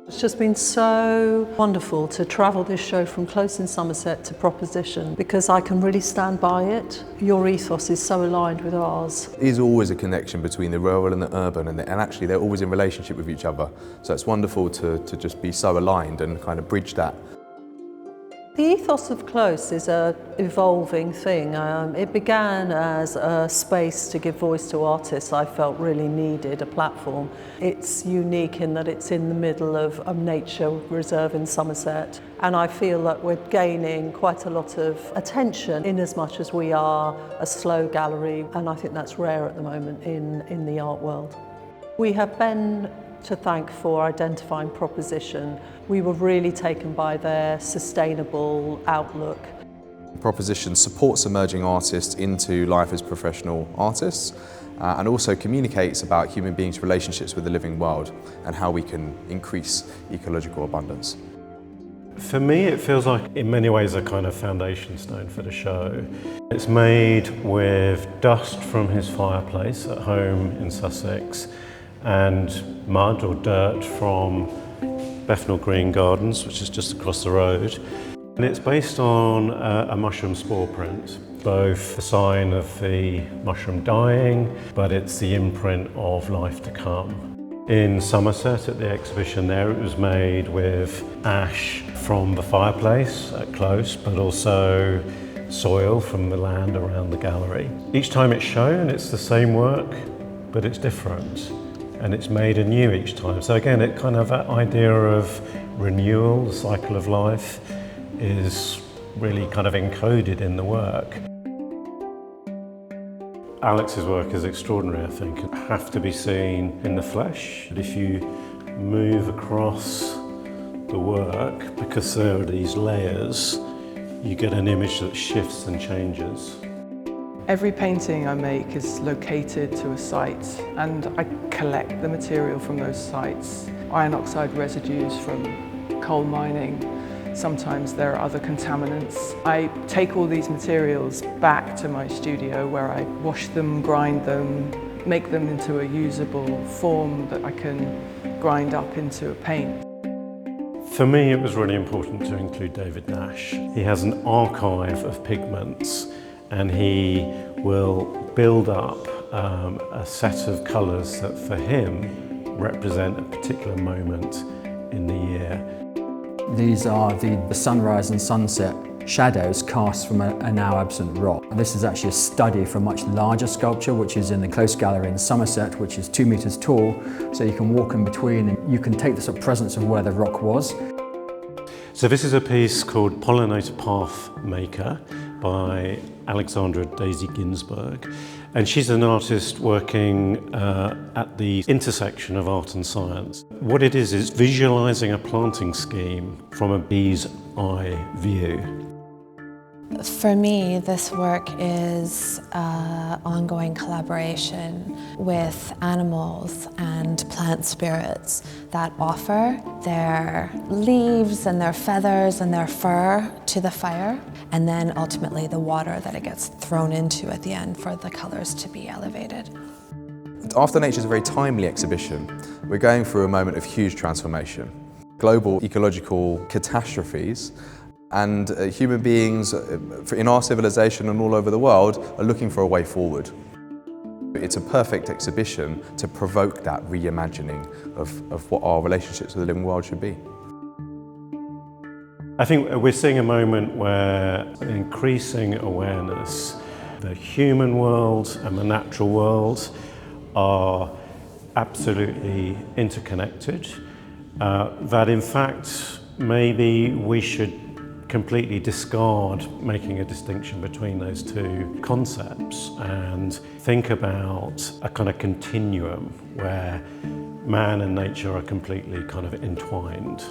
It's just been so wonderful to travel this show from close in Somerset to Proposition because I can really stand by it. Your ethos is so aligned with ours. There's always a connection between the rural and the urban and actually they're always in relationship with each other. So it's wonderful to just be so aligned and kind of bridge that. The ethos of Close is an evolving thing. It began as a space to give voice to artists I felt really needed, a platform. It's unique in that it's in the middle of a nature reserve in Somerset, and I feel that we're gaining quite a lot of attention in as much as we are a slow gallery, and I think that's rare at the moment in the art world. We have Ben to thank for identifying Proposition. We were really taken by their sustainable outlook. Proposition supports emerging artists into life as professional artists and also communicates about human beings' relationships with the living world and how we can increase ecological abundance. For me, it feels like in many ways a kind of foundation stone for the show. It's made with dust from his fireplace at home in Sussex and mud or dirt from Bethnal Green Gardens, which is just across the road. And it's based on a mushroom spore print, both a sign of the mushroom dying, but it's the imprint of life to come. In Somerset at the exhibition there, it was made with ash from the fireplace at Close, but also soil from the land around the gallery. Each time it's shown, it's the same work, but it's different. And it's made anew each time. So again, it kind of that idea of renewal, the cycle of life, is really kind of encoded in the work. Alex's work is extraordinary, I think. It have to be seen in the flesh. If you move across the work, because there are these layers, you get an image that shifts and changes. Every painting I make is located to a site and I collect the material from those sites. Iron oxide residues from coal mining. Sometimes there are other contaminants. I take all these materials back to my studio where I wash them, grind them, make them into a usable form that I can grind up into a paint. For me, it was really important to include David Nash. He has an archive of pigments and he will build up a set of colours that for him represent a particular moment in the year. These are the sunrise and sunset shadows cast from a now absent rock. This is actually a study for a much larger sculpture which is in the Close Gallery in Somerset, which is 2 metres tall, so you can walk in between and you can take the sort of presence of where the rock was. So this is a piece called Pollinator Path Maker by Alexandra Daisy Ginsberg, and she's an artist working at the intersection of art and science. What it is visualising a planting scheme from a bee's eye view. For me, this work is an ongoing collaboration with animals and plant spirits that offer their leaves and their feathers and their fur to the fire, and then ultimately the water that it gets thrown into at the end for the colours to be elevated. After Nature is a very timely exhibition. We're going through a moment of huge transformation. Global ecological catastrophes and human beings in our civilization and all over the world are looking for a way forward. It's a perfect exhibition to provoke that reimagining of what our relationships with the living world should be. I think we're seeing a moment where increasing awareness, the human world and the natural world are absolutely interconnected, that in fact maybe we should completely discard making a distinction between those two concepts and think about a kind of continuum where man and nature are completely kind of entwined.